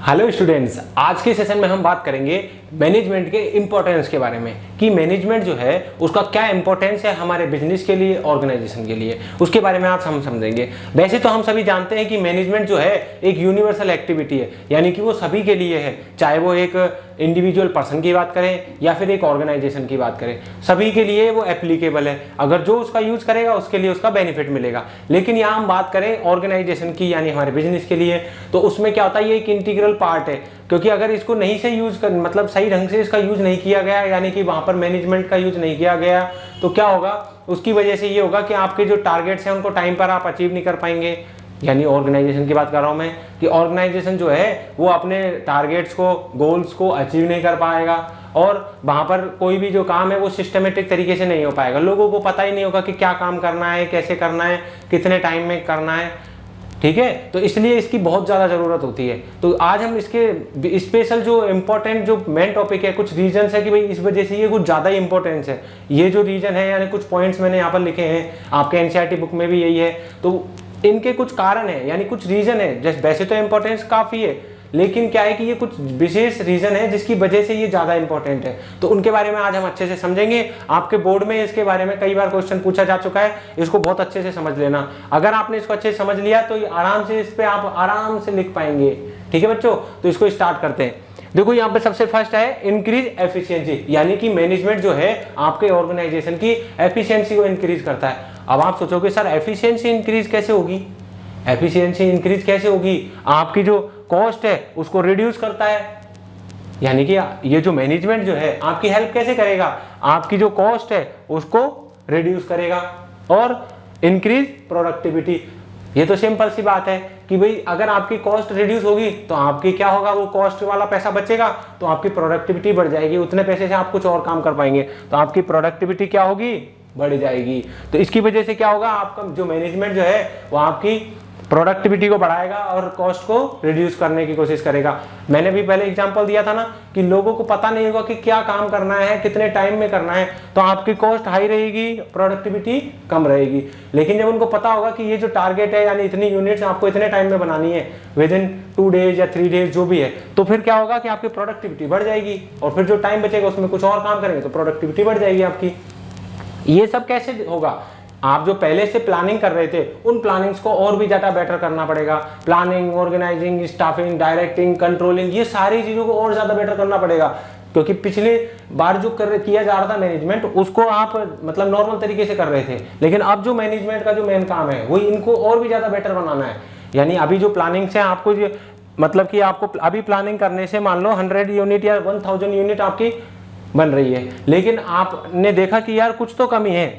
Hello students, आज के session में हम बात करेंगे मैनेजमेंट के इम्पोर्टेंस के बारे में कि मैनेजमेंट जो है उसका क्या इंपॉर्टेंस है हमारे बिजनेस के लिए, ऑर्गेनाइजेशन के लिए, उसके बारे में आज हम समझेंगे। वैसे तो हम सभी जानते हैं कि मैनेजमेंट जो है एक यूनिवर्सल एक्टिविटी है, यानी कि वो सभी के लिए है, चाहे वो एक इंडिविजुअल पर्सन की बात करें या फिर एक ऑर्गेनाइजेशन की बात करें, सभी के लिए वो एप्लीकेबल है। अगर जो उसका यूज करेगा उसके लिए उसका बेनिफिट मिलेगा। लेकिन यहाँ हम बात करें ऑर्गेनाइजेशन की, यानी हमारे बिजनेस के लिए, तो उसमें क्या होता है, ये एक इंटीग्रल पार्ट है। क्योंकि अगर इसको नहीं से यूज कर, मतलब सही ढंग से इसका यूज नहीं किया गया, यानी कि वहां पर मैनेजमेंट का यूज नहीं किया गया, तो क्या होगा, उसकी वजह से ये होगा कि आपके जो टारगेट्स हैं उनको टाइम पर आप अचीव नहीं कर पाएंगे। यानी ऑर्गेनाइजेशन की बात कर रहा हूं मैं कि ऑर्गेनाइजेशन जो है वो अपने टारगेट्स को, गोल्स को अचीव नहीं कर पाएगा और वहां पर कोई भी जो काम है वो सिस्टमेटिक तरीके से नहीं हो पाएगा। लोगों को पता ही नहीं होगा कि क्या काम करना है, कैसे करना है, कितने टाइम में करना है। ठीक है, तो इसलिए इसकी बहुत ज़्यादा ज़रूरत होती है। तो आज हम इसके स्पेशल जो इम्पोर्टेंट जो मेन टॉपिक है, कुछ रीजंस है कि भाई इस वजह से ये कुछ ज़्यादा इंपॉर्टेंस है। ये जो रीजन है, यानी कुछ पॉइंट्स मैंने यहाँ पर लिखे हैं, आपके एनसीईआरटी बुक में भी यही है, तो इनके कुछ कारण है, यानी कुछ रीजन है। जैसे वैसे तो इम्पोर्टेंस काफ़ी है, लेकिन क्या है कि ये कुछ विशेष रीजन है जिसकी वजह से ये ज्यादा इंपॉर्टेंट है। तो उनके बारे में आज हम अच्छे से समझेंगे। आपके बोर्ड में इसके बारे में कई बार क्वेश्चन पूछा जा चुका है, इसको बहुत अच्छे से समझ लेना। अगर आपने इसको अच्छे से समझ लिया तो आराम से इस पे आप आराम से लिख पाएंगे। ठीक है बच्चों, तो इसको स्टार्ट करते हैं। देखो यहाँ पे सबसे फर्स्ट है इंक्रीज एफिशिएंसी, यानी कि मैनेजमेंट जो है आपके ऑर्गेनाइजेशन की एफिशिएंसी को इंक्रीज करता है। अब आप सोचोगे सर एफिशिएंसी इंक्रीज कैसे होगी? एफिशिएंसी इंक्रीज कैसे होगी? आपकी जो कॉस्ट है उसको रिड्यूस करता है, यानी कि ये जो मैनेजमेंट जो है आपकी हेल्प कैसे करेगा, आपकी जो कॉस्ट है उसको रिड्यूस करेगा और इंक्रीज प्रोडक्टिविटी। ये तो सिंपल सी बात है कि भाई अगर आपकी कॉस्ट रिड्यूस होगी तो आपकी क्या होगा, वो कॉस्ट वाला पैसा बचेगा तो आपकी प्रोडक्टिविटी बढ़ जाएगी। उतने पैसे से आप कुछ और काम कर पाएंगे तो आपकी प्रोडक्टिविटी क्या होगी, बढ़ जाएगी। तो इसकी वजह से क्या होगा, आपका जो मैनेजमेंट जो है वो आपकी प्रोडक्टिविटी को बढ़ाएगा और कॉस्ट को रिड्यूस करने की कोशिश करेगा। मैंने भी पहले एग्जांपल दिया था ना कि लोगों को पता नहीं होगा कि क्या काम करना है, कितने टाइम में करना है, तो आपकी कॉस्ट हाई रहेगी, प्रोडक्टिविटी कम रहेगी। लेकिन जब उनको पता होगा कि ये जो टारगेट है, यानी इतनी यूनिट्स आपको इतने टाइम में बनानी है, विद इन 2 डेज या 3 डेज जो भी है, तो फिर क्या होगा कि आपकी प्रोडक्टिविटी बढ़ जाएगी और फिर जो टाइम बचेगा उसमें कुछ और काम करेंगे तो प्रोडक्टिविटी बढ़ जाएगी आपकी। ये सब कैसे होगा? आप जो पहले से प्लानिंग कर रहे थे उन प्लानिंग्स को और भी ज्यादा बेटर करना पड़ेगा। Planning, organising, staffing, directing, controlling, ये सारी चीजों को और ज्यादा बेटर करना पड़ेगा। क्योंकि पिछले बार जो किया जा रहा था मैनेजमेंट, उसको आप मतलब नॉर्मल तरीके से कर रहे थे, लेकिन अब जो मैनेजमेंट का जो मेन काम है वही इनको और भी ज्यादा बेटर बनाना है। यानी अभी जो प्लानिंग से आपको जो मतलब कि आपको अभी प्लानिंग करने से मान लो 100 यूनिट या 1000 यूनिट आपकी बन रही है, लेकिन आपने देखा कि यार कुछ तो कमी है,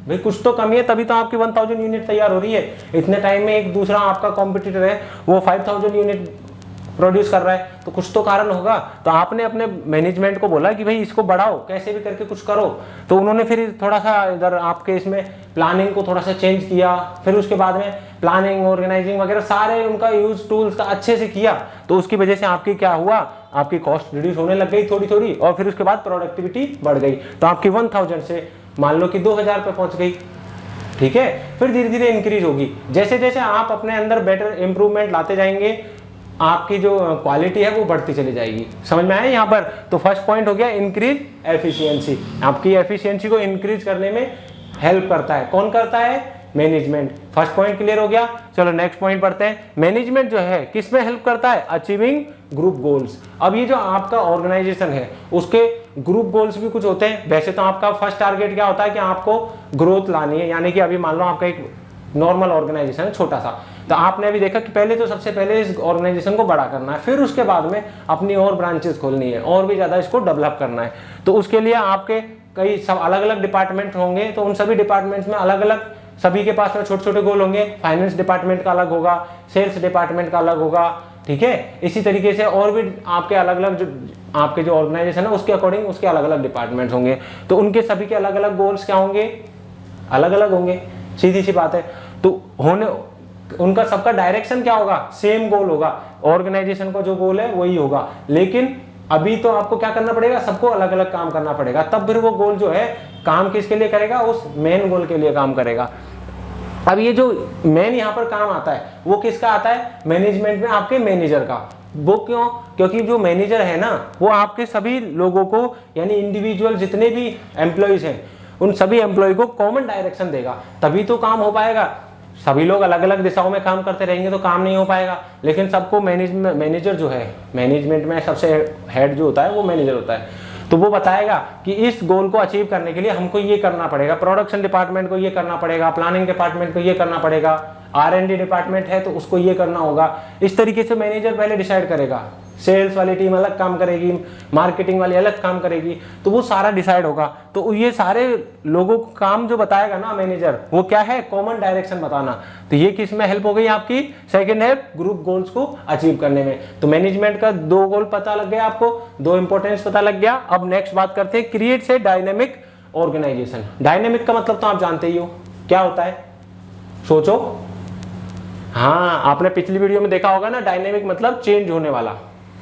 भाई कुछ तो कमी है, तभी तो आपकी 1000 यूनिट तैयार हो रही है। इतने टाइम में एक दूसरा आपका कॉम्पिटिटर है वो 5000 यूनिट प्रोड्यूस कर रहा है, तो कुछ तो कारण होगा। तो आपने अपने मैनेजमेंट को बोला कि भाई इसको बढ़ाओ, कैसे भी करके कुछ करो। तो उन्होंने फिर थोड़ा सा इधर आपके इसमें प्लानिंग को थोड़ा सा चेंज किया, फिर उसके बाद में प्लानिंग, ऑर्गेनाइजिंग वगैरह सारे उनका यूज टूल्स का अच्छे से किया, तो उसकी वजह से आपकी क्या हुआ, आपकी कॉस्ट रिड्यूस होने लग गई थोड़ी थोड़ी, और फिर उसके बाद प्रोडक्टिविटी बढ़ गई। तो आपकी 1000 से मान लो कि 2000 पे पहुंच गई। ठीक है, फिर धीरे धीरे इंक्रीज होगी। जैसे जैसे आप अपने अंदर बेटर इंप्रूवमेंट लाते जाएंगे, आपकी जो क्वालिटी है वो बढ़ती चली जाएगी। समझ में आया यहाँ पर? तो फर्स्ट पॉइंट हो गया इंक्रीज एफिशिएंसी। आपकी एफिशिएंसी को इंक्रीज करने में हेल्प करता है। कौन करता है? मैनेजमेंट। फर्स्ट पॉइंट क्लियर हो गया। चलो नेक्स्ट पॉइंट पढ़ते हैं। मैनेजमेंट जो है किस में हेल्प करता है? Achieving group goals. अब ये जो आपका ऑर्गेनाइजेशन है उसके ग्रुप गोल्स भी कुछ होते हैं। वैसे तो आपका फर्स्ट टारगेट क्या होता है कि आपको ग्रोथ लानी है, यानी कि अभी मान लो आपका एक नॉर्मल ऑर्गेनाइजेशन है छोटा सा, तो आपने अभी देखा कि पहले तो सबसे पहले इस ऑर्गेनाइजेशन को बड़ा करना है, फिर उसके बाद में अपनी और ब्रांचेस खोलनी है और भी ज्यादा इसको डेवलप करना है। तो उसके लिए आपके कई सब अलग अलग डिपार्टमेंट होंगे, तो उन सभी डिपार्टमेंट्स में अलग अलग सभी के पास में छोटे छोटे गोल होंगे। फाइनेंस डिपार्टमेंट का अलग होगा, सेल्स डिपार्टमेंट का अलग होगा। ठीक है, इसी तरीके से और भी आपके अलग अलग जो आपके जो ऑर्गेनाइजेशन है उसके अकॉर्डिंग उसके अलग अलग डिपार्टमेंट्स होंगे, तो उनके सभी के अलग अलग गोल्स क्या होंगे, अलग अलग होंगे। सीधी सी बात है। तो होने उनका सबका डायरेक्शन क्या होगा, सेम गोल होगा, ऑर्गेनाइजेशन का जो गोल है वही होगा। लेकिन अभी तो आपको क्या करना पड़ेगा, सबको अलग अलग काम करना पड़ेगा, तब फिर वो गोल जो है काम किसके लिए करेगा, उस मेन गोल के लिए काम करेगा। अब ये जो मेन यहाँ पर काम आता है वो किसका आता है, मैनेजमेंट में आपके मैनेजर का। वो क्यों? क्योंकि जो मैनेजर है ना वो आपके सभी लोगों को यानी इंडिविजुअल जितने भी एम्प्लॉयज हैं उन सभी एम्प्लॉय को कॉमन डायरेक्शन देगा, तभी तो काम हो पाएगा। सभी लोग अलग अलग दिशाओं में काम करते रहेंगे तो काम नहीं हो पाएगा। लेकिन सबको मैनेजर जो है, मैनेजमेंट में सबसे हेड जो होता है वो मैनेजर होता है, तो वो बताएगा कि इस गोल को अचीव करने के लिए हमको ये करना पड़ेगा, प्रोडक्शन डिपार्टमेंट को ये करना पड़ेगा, प्लानिंग डिपार्टमेंट को ये करना पड़ेगा, R&D डिपार्टमेंट है तो उसको ये करना होगा। इस तरीके से मैनेजर पहले डिसाइड करेगा। सेल्स वाली टीम अलग काम करेगी, मार्केटिंग वाली अलग काम करेगी, तो वो सारा डिसाइड होगा। तो ये सारे लोगों को काम जो बताएगा ना मैनेजर, वो क्या है? कॉमन डायरेक्शन बताना। तो ये किस में हेल्प हो गई आपकी? सेकंड है ग्रुप गोल्स को अचीव करने में। तो मैनेजमेंट का 2 गोल पता लग गया आपको, 2 इंपॉर्टेंस पता लग गया। अब नेक्स्ट बात करते हैं क्रिएट से डायनेमिक ऑर्गेनाइजेशन। डायनेमिक का मतलब तो आप जानते ही हो क्या होता है, सोचो। हाँ, आपने पिछली वीडियो में देखा होगा ना, डायनेमिक मतलब चेंज होने वाला,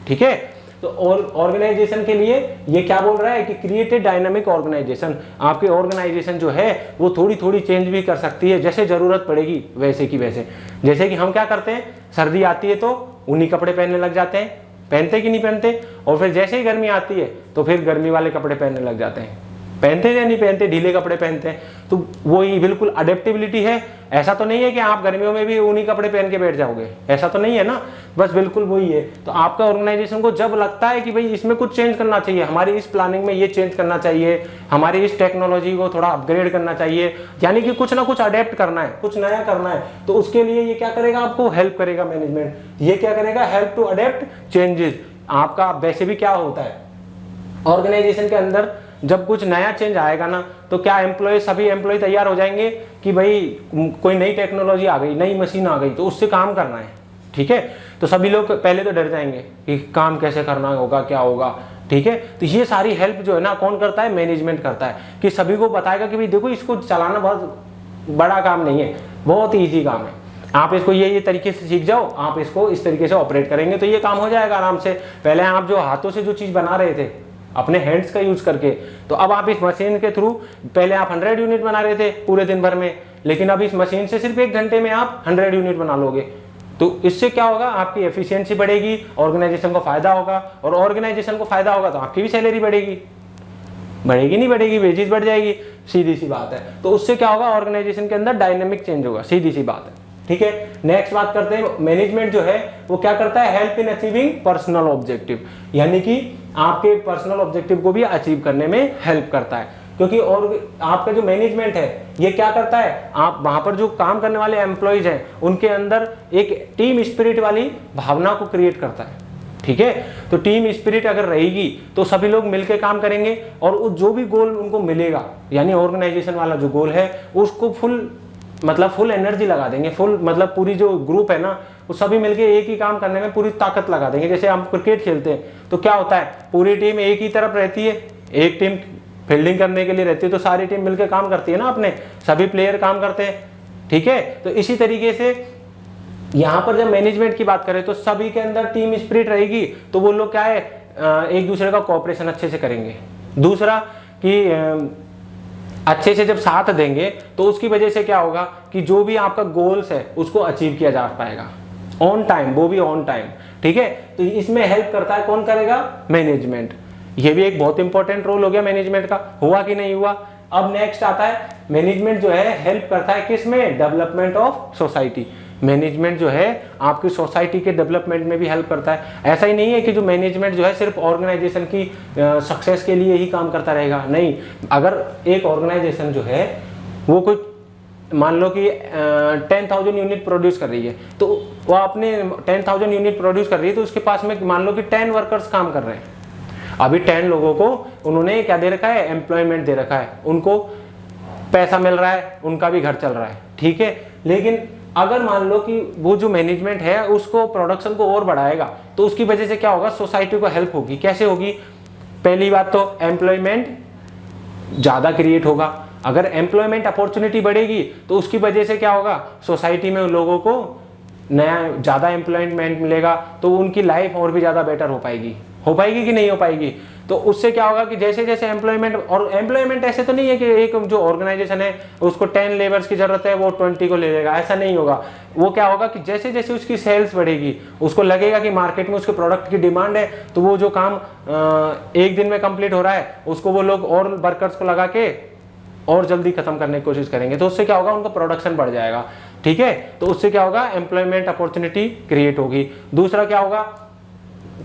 ठीक है। तो ऑर्गेनाइजेशन के लिए ये क्या बोल रहा है कि क्रिएटेड डायनामिक ऑर्गेनाइजेशन। आपकी ऑर्गेनाइजेशन जो है वो थोड़ी थोड़ी चेंज भी कर सकती है, जैसे जरूरत पड़ेगी वैसे की वैसे। जैसे कि हम क्या करते हैं, सर्दी आती है तो ऊनी कपड़े पहनने लग जाते हैं, पहनते कि नहीं पहनते, और फिर जैसे ही गर्मी आती है तो फिर गर्मी वाले कपड़े पहनने लग जाते हैं, पहनते या नहीं पहनते, ढीले कपड़े पहनते हैं। तो वही बिल्कुल अडेप्टेबिलिटी है। ऐसा तो नहीं है कि आप गर्मियों में भी ऊनी कपड़े पहन के बैठ जाओगे, ऐसा तो नहीं है ना, बस बिल्कुल वही है। तो आपका ऑर्गेनाइजेशन को जब लगता है कि भाई इसमें कुछ चेंज करना चाहिए, हमारी इस प्लानिंग में ये चेंज करना चाहिए, हमारी इस टेक्नोलॉजी को थोड़ा अपग्रेड करना चाहिए, यानी कि कुछ ना कुछ अडेप्ट करना है, कुछ नया करना है, तो उसके लिए ये क्या करेगा? आपको हेल्प करेगा मैनेजमेंट। ये क्या करेगा? Help to adapt changes. आपका वैसे भी क्या होता है ऑर्गेनाइजेशन के अंदर, जब कुछ नया चेंज आएगा ना तो क्या सभी एम्प्लॉय तैयार हो जाएंगे कि भाई कोई नई टेक्नोलॉजी आ गई, नई मशीन आ गई तो उससे काम करना है, ठीक है। तो सभी लोग पहले तो डर जाएंगे कि काम कैसे करना होगा, क्या होगा, ठीक है। तो ये सारी हेल्प जो है ना कौन करता है? मैनेजमेंट करता है, कि सभी को बताएगा कि भाई देखो इसको चलाना बहुत बड़ा काम नहीं है, बहुत ईजी काम है, आप इसको ये तरीके से सीख जाओ, आप इसको इस तरीके से ऑपरेट करेंगे तो ये काम हो जाएगा आराम से। पहले आप जो हाथों से जो चीज़ बना रहे थे अपने हैंड्स का यूज करके, तो अब आप इस मशीन के थ्रू, पहले आप 100 यूनिट बना रहे थे पूरे दिन भर में, लेकिन अब इस मशीन से सिर्फ 1 घंटे में आप 100 यूनिट बना लोगे। तो इससे क्या होगा? आपकी एफिशिएंसी बढ़ेगी, ऑर्गेनाइजेशन को फायदा होगा, और ऑर्गेनाइजेशन को फायदा होगा तो आपकी भी सैलरी बढ़ेगी, बढ़ेगी नहीं बढ़ेगी, वेजेस बढ़ जाएगी, सीधी सी बात है। तो उससे क्या होगा? ऑर्गेनाइजेशन के अंदर डायनेमिक चेंज होगा, सीधी सी बात है, ठीक है। नेक्स्ट बात करते हैं, मैनेजमेंट जो है वो क्या करता है? Help in achieving personal objective, यानी कि आपके पर्सनल ऑब्जेक्टिव को भी अचीव करने में हेल्प करता है। क्योंकि और आपका जो मैनेजमेंट है ये क्या करता है? आप वहां पर जो काम करने वाले एम्प्लॉयज हैं उनके अंदर एक टीम स्पिरिट वाली भावना को क्रिएट करता है, ठीक है। तो टीम स्पिरिट अगर रहेगी तो सभी लोग मिलकर काम करेंगे, और जो भी गोल उनको मिलेगा, यानी ऑर्गेनाइजेशन वाला जो गोल है उसको फुल एनर्जी लगा देंगे, पूरी जो ग्रुप है ना वो सभी मिलके एक ही काम करने में पूरी ताकत लगा देंगे। जैसे हम क्रिकेट खेलते हैं तो क्या होता है? पूरी टीम एक ही तरफ रहती है, एक टीम फील्डिंग करने के लिए रहती है, तो सारी टीम मिलकर काम करती है ना, अपने सभी प्लेयर काम करते हैं, ठीक है। तो इसी तरीके से यहाँ पर जब मैनेजमेंट की बात करें तो सभी के अंदर टीम स्पिरिट रहेगी, तो वो लोग क्या है, एक दूसरे का कोऑपरेशन अच्छे से करेंगे। दूसरा कि अच्छे से जब साथ देंगे तो उसकी वजह से क्या होगा कि जो भी आपका गोल्स है उसको अचीव किया जा पाएगा ऑन टाइम, वो भी ऑन टाइम, ठीक है। तो इसमें हेल्प करता है, कौन करेगा? मैनेजमेंट। ये भी एक बहुत इंपॉर्टेंट रोल हो गया मैनेजमेंट का, हुआ कि नहीं हुआ। अब नेक्स्ट आता है, मैनेजमेंट जो है हेल्प करता है किसमें? Development of society. मैनेजमेंट जो है आपकी सोसाइटी के डेवलपमेंट में भी हेल्प करता है। ऐसा ही नहीं है कि जो मैनेजमेंट जो है सिर्फ ऑर्गेनाइजेशन की सक्सेस के लिए ही काम करता रहेगा, नहीं। अगर एक ऑर्गेनाइजेशन जो है वो कोई मान लो कि 10,000 यूनिट प्रोड्यूस कर रही है, तो वो अपने 10,000 यूनिट प्रोड्यूस कर रही है तो उसके पास में मान लो कि 10 वर्कर्स काम कर रहे हैं। अभी 10 लोगों को उन्होंने क्या दे रखा है? एम्प्लॉयमेंट दे रखा है, उनको पैसा मिल रहा है, उनका भी घर चल रहा है, ठीक है। लेकिन अगर मान लो कि वो जो मैनेजमेंट है उसको प्रोडक्शन को और बढ़ाएगा तो उसकी वजह से क्या होगा? सोसाइटी को हेल्प होगी। कैसे होगी? पहली बात तो एम्प्लॉयमेंट ज़्यादा क्रिएट होगा। अगर एम्प्लॉयमेंट अपॉर्चुनिटी बढ़ेगी तो उसकी वजह से क्या होगा? सोसाइटी में लोगों को नया ज़्यादा एम्प्लॉयमेंट मिलेगा, तो उनकी लाइफ और भी ज़्यादा बेटर हो पाएगी, हो पाएगी कि नहीं हो पाएगी। तो उससे क्या होगा कि जैसे जैसे एम्प्लॉयमेंट, और एम्प्लॉयमेंट ऐसे तो नहीं है कि एक जो ऑर्गेनाइजेशन है उसको 10 लेबर्स की जरूरत है वो 20 को ले लेगा, ऐसा नहीं होगा। वो क्या होगा कि जैसे जैसे उसकी सेल्स बढ़ेगी, उसको लगेगा कि मार्केट में उसके प्रोडक्ट की डिमांड है, तो वो जो काम एक दिन में कंप्लीट हो रहा है उसको वो लोग और वर्कर्स को लगा के और जल्दी खत्म करने की कोशिश करेंगे। तो उससे क्या होगा, उनका प्रोडक्शन बढ़ जाएगा। ठीक है, तो उससे क्या होगा, एम्प्लॉयमेंट अपॉर्चुनिटी क्रिएट होगी। दूसरा क्या होगा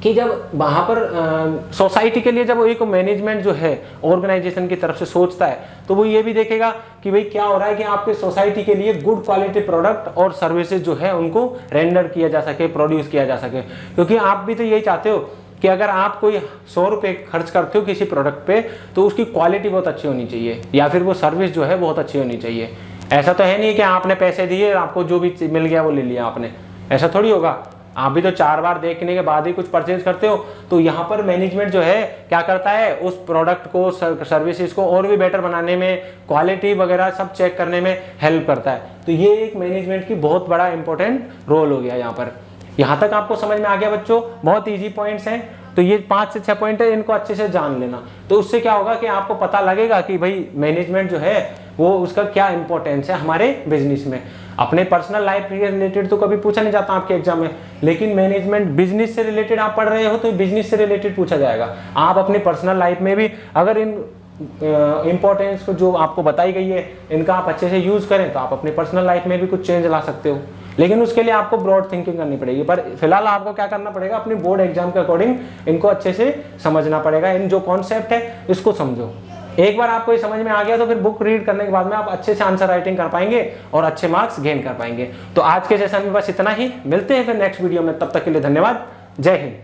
कि जब वहां पर सोसाइटी के लिए जब एक मैनेजमेंट जो है ऑर्गेनाइजेशन की तरफ से सोचता है, तो वो ये भी देखेगा कि भाई क्या हो रहा है कि आपके सोसाइटी के लिए गुड क्वालिटी प्रोडक्ट और सर्विसेज जो है उनको रेंडर किया जा सके, प्रोड्यूस किया जा सके। क्योंकि आप भी तो यही चाहते हो कि अगर आप कोई 100 रुपये खर्च करते हो किसी प्रोडक्ट पे, तो उसकी क्वालिटी बहुत अच्छी होनी चाहिए, या फिर वो सर्विस जो है बहुत अच्छी होनी चाहिए। ऐसा तो है नहीं कि आपने पैसे दिए, आपको जो भी मिल गया वो ले लिया आपने, ऐसा थोड़ी होगा। आप भी तो 4 बार देखने के बाद ही कुछ परचेज करते हो। तो यहाँ पर मैनेजमेंट जो है क्या करता है, उस प्रोडक्ट को, सर्विसेज को और भी बेटर बनाने में, क्वालिटी वगैरह सब चेक करने में हेल्प करता है। तो ये एक मैनेजमेंट की बहुत बड़ा इंपॉर्टेंट रोल हो गया यहाँ पर। यहाँ तक आपको समझ में आ गया बच्चों? बहुत ईजी पॉइंट्स हैं। तो ये 5 से 6 पॉइंट है, इनको अच्छे से जान लेना। तो उससे क्या होगा कि आपको पता लगेगा कि भाई मैनेजमेंट जो है वो उसका क्या इंपॉर्टेंस है हमारे बिजनेस में। अपने पर्सनल लाइफ के रिलेटेड तो कभी पूछा नहीं जाता आपके एग्जाम में, लेकिन मैनेजमेंट बिजनेस से रिलेटेड आप पढ़ रहे हो तो बिजनेस से रिलेटेड पूछा जाएगा। आप अपनी पर्सनल लाइफ में भी अगर इन इंपॉर्टेंस को जो आपको बताई गई है इनका आप अच्छे से यूज करें, तो आप अपनी पर्सनल लाइफ में भी कुछ चेंज ला सकते हो। लेकिन उसके लिए आपको ब्रॉड थिंकिंग करनी पड़ेगी। पर फिलहाल आपको क्या करना पड़ेगा, अपनी बोर्ड एग्जाम के अकॉर्डिंग इनको अच्छे से समझना पड़ेगा। इन जो कॉन्सेप्ट है इसको समझो। एक बार आपको ये समझ में आ गया तो फिर बुक रीड करने के बाद में आप अच्छे से आंसर राइटिंग कर पाएंगे और अच्छे मार्क्स गेन कर पाएंगे। तो आज के सेशन में बस इतना ही, मिलते हैं फिर नेक्स्ट वीडियो में। तब तक के लिए धन्यवाद। जय हिंद।